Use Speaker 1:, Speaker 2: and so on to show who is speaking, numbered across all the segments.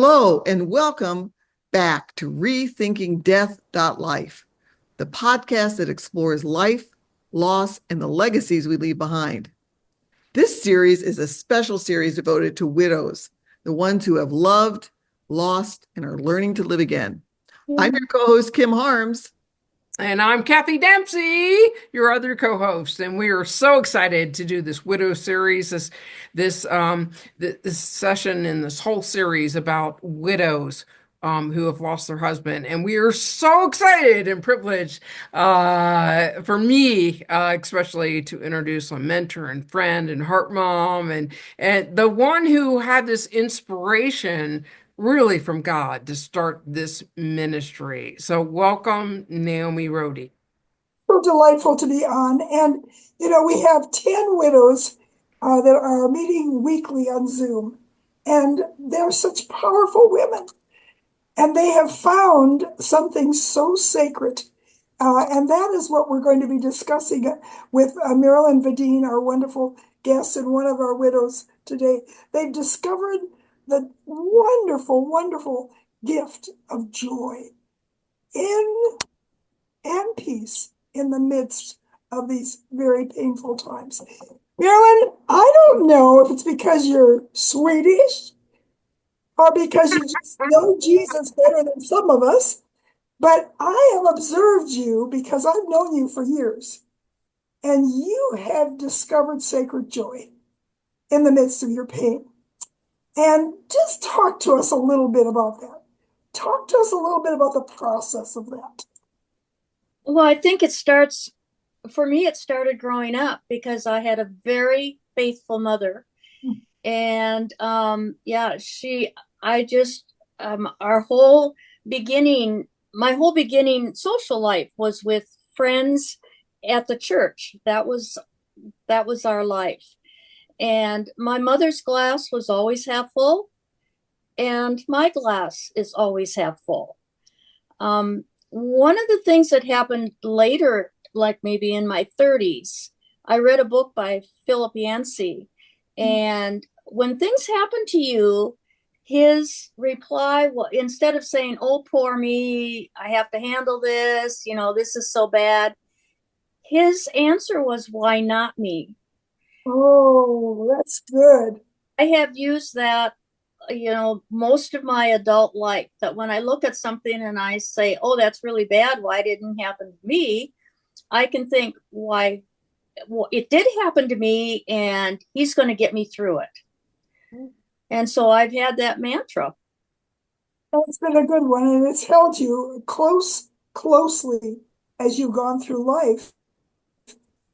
Speaker 1: Hello, and welcome back to Rethinking Death.life, the podcast that explores life, loss, and the legacies we leave behind. This series is a special series devoted to widows, the ones who have loved, lost, and are learning to live again. I'm your co-host, Kim Harms.
Speaker 2: And I'm Kathy Dempsey, your other co-host, and we are so excited to do this widow series, this session and this whole series about widows who have lost their husband, and we are so excited and privileged for me, especially to introduce a mentor and friend and heart mom, and the one who had this inspiration really from God to start this ministry. So welcome, Naomi Rohde.
Speaker 3: So delightful to be on. And, we have 10 widows that are meeting weekly on Zoom. And they're such powerful women. And they have found something so sacred. And that is what we're going to be discussing with Marylen Vadine, our wonderful guest and one of our widows today. They've discovered the wonderful, wonderful gift of joy and peace in the midst of these very painful times. Marylen, I don't know if it's because you're Swedish or because you just know Jesus better than some of us, but I have observed you because I've known you for years, and you have discovered sacred joy in the midst of your pain. And just talk to us a little bit about that. Talk to us a little bit about the process of that.
Speaker 4: Well, I think for me, it started growing up because I had a very faithful mother. And our whole beginning, my whole beginning social life was with friends at the church. That was our life. And my mother's glass was always half full, and my glass is always half full. One of the things that happened later, like maybe in my 30s, I read a book by Philip Yancey. And when things happen to you, his reply, instead of saying, "Oh, poor me, I have to handle this, this is so bad," his answer was, "Why not me?"
Speaker 3: Oh, that's good.
Speaker 4: I have used that most of my adult life, that when I look at something and I say, "Oh, that's really bad, why didn't it happen to me?" I can think, why, well, it did happen to me, and he's going to get me through it. And so I've had that mantra.
Speaker 3: That's been a good one, and it's held you closely as you've gone through life.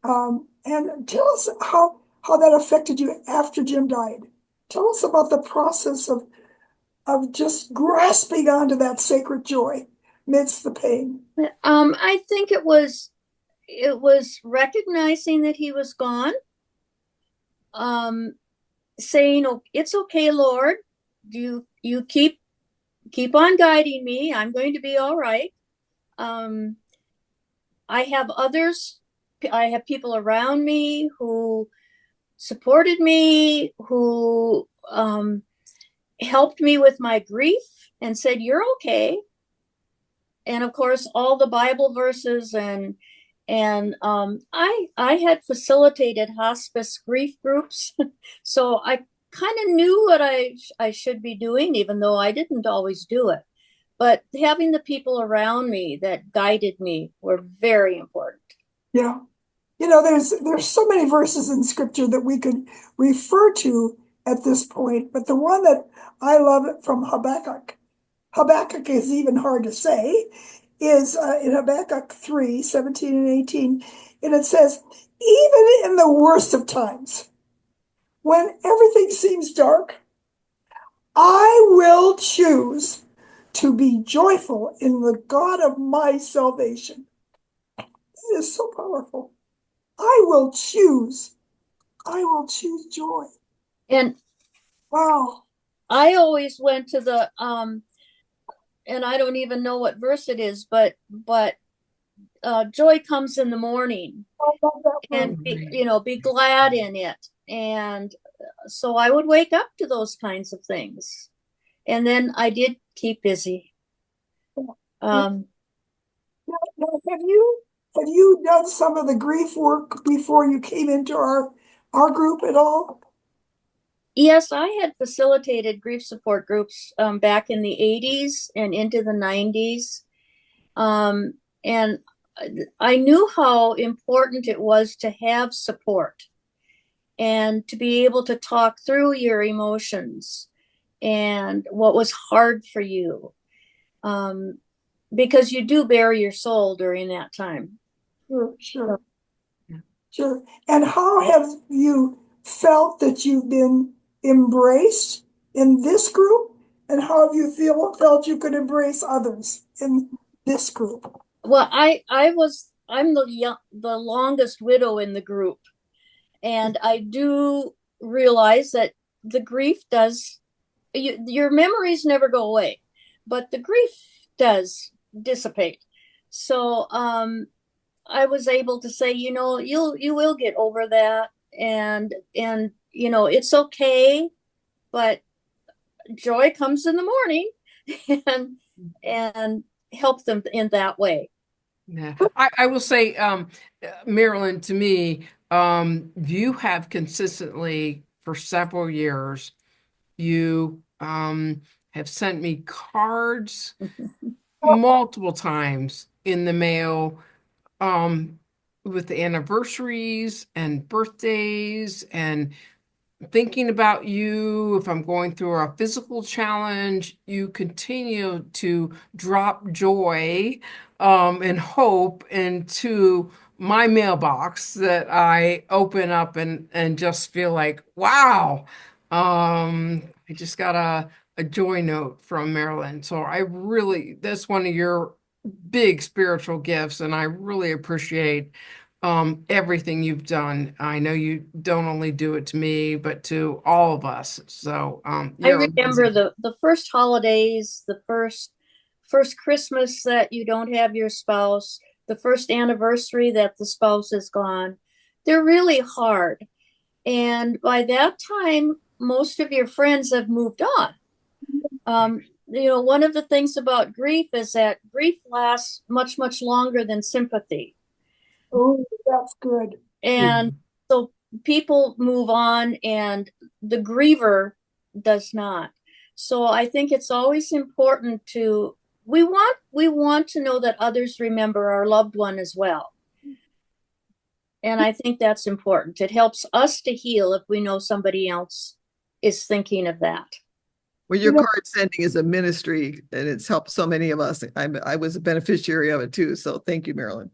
Speaker 3: And tell us how that affected you after Jim died. Tell us about the process of just grasping onto that sacred joy amidst the pain.
Speaker 4: I think it was recognizing that he was gone, saying, "Oh, it's okay, Lord, you keep on guiding me. I'm going to be all right." I have people around me who supported me, who helped me with my grief and said, "You're okay." And of course, all the Bible verses, and I had facilitated hospice grief groups, so I kind of knew what I should be doing, even though I didn't always do it. But having the people around me that guided me were very important.
Speaker 3: Yeah. There's so many verses in scripture that we could refer to at this point, but the one that I love from Habakkuk is even hard to say, is in Habakkuk 3:17 and 18, and it says, "Even in the worst of times, when everything seems dark, I will choose to be joyful in the God of my salvation." It is so powerful. I will choose joy.
Speaker 4: And
Speaker 3: wow.
Speaker 4: I always went to the and I don't even know what verse it is, but joy comes in the morning, and be glad in it. And so I would wake up to those kinds of things. And then I did keep busy. Um,
Speaker 3: Now, have you done some of the grief work before you came into our group at all?
Speaker 4: yes, I had facilitated grief support groups back in the 80s and into the 90s. And I knew how important it was to have support and to be able to talk through your emotions and what was hard for you. Because you do bare your soul during that time.
Speaker 3: Sure, sure,
Speaker 2: Yeah.
Speaker 3: sure. And how have you felt that you've been embraced in this group? And how have you felt you could embrace others in this group?
Speaker 4: Well, I'm the longest widow in the group, and I do realize that the grief does your memories never go away, but the grief does dissipate. So I was able to say, you will get over that, and it's okay, but joy comes in the morning, and and help them in that way.
Speaker 2: Yeah, I will say, Marylen, to me, you have consistently for several years, you have sent me cards multiple times in the mail, um, with the anniversaries and birthdays and thinking about you. If I'm going through a physical challenge, you continue to drop joy and hope into my mailbox that I open up and just feel like, wow, I just got a joy note from Marylen. So I really, that's one of your big spiritual gifts, and I really appreciate everything you've done. I know you don't only do it to me, but to all of us. So
Speaker 4: I
Speaker 2: you're
Speaker 4: remember
Speaker 2: amazing.
Speaker 4: the first holidays, the first Christmas that you don't have your spouse, the first anniversary that the spouse is gone. They're really hard. And by that time, most of your friends have moved on. One of the things about grief is that grief lasts much, much longer than sympathy.
Speaker 3: Oh, that's good.
Speaker 4: And so people move on and the griever does not. So I think it's always important to we want to know that others remember our loved one as well. And I think that's important. It helps us to heal if we know somebody else is thinking of that.
Speaker 1: Well,
Speaker 3: You
Speaker 1: your
Speaker 3: know,
Speaker 1: card sending is a ministry and it's helped so many of us. I was a beneficiary of it too. So thank you, Marylen.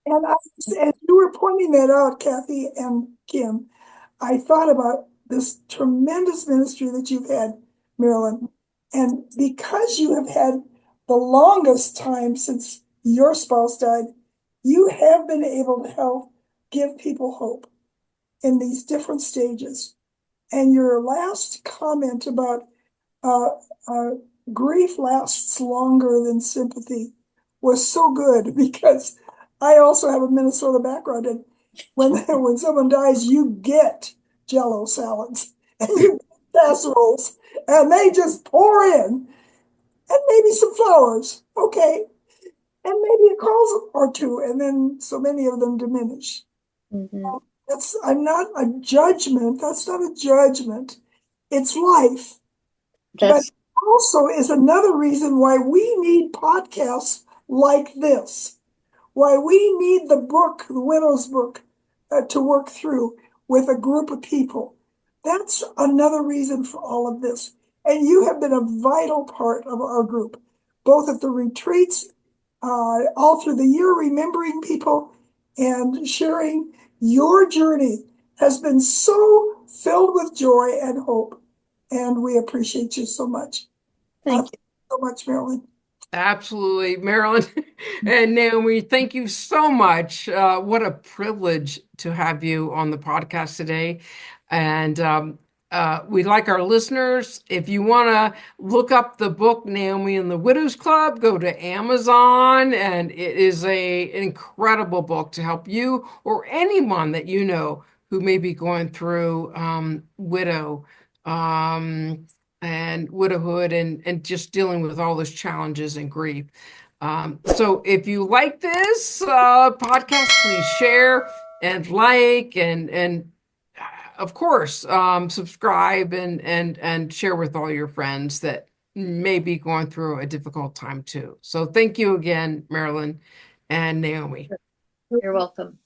Speaker 3: and as you were pointing that out, Kathy and Kim, I thought about this tremendous ministry that you've had, Marylen. And because you have had the longest time since your spouse died, you have been able to help give people hope in these different stages. And your last comment about uh, uh, grief lasts longer than sympathy was so good because I also have a Minnesota background, and when someone dies, you get Jello salads and you get casseroles, and they just pour in, and maybe some flowers, okay, and maybe a call or two, and then so many of them diminish.
Speaker 4: Mhm.
Speaker 3: That's I'm not a judgment. That's not a judgment. It's life. But
Speaker 4: That's
Speaker 3: also is another reason why we need podcasts like this, why we need the book, the widow's book, to work through with a group of people. That's another reason for all of this. And you have been a vital part of our group, both at the retreats, all through the year, remembering people and sharing your journey has been so filled with joy and hope. And we appreciate you so much.
Speaker 4: thank
Speaker 3: Thank you so much, Marylen.
Speaker 2: Absolutely, Marylen and Naomi, thank you so much. What a privilege to have you on the podcast today. And we'd like our listeners, if you want to look up the book Naomi and the Widows Club, go to Amazon, and it is an incredible book to help you or anyone that you know who may be going through widow. Um, and widowhood and just dealing with all those challenges and grief. So if you like this podcast, please share and like and of course subscribe and share with all your friends that may be going through a difficult time too. So thank you again, Marylen and Naomi.
Speaker 4: You're welcome.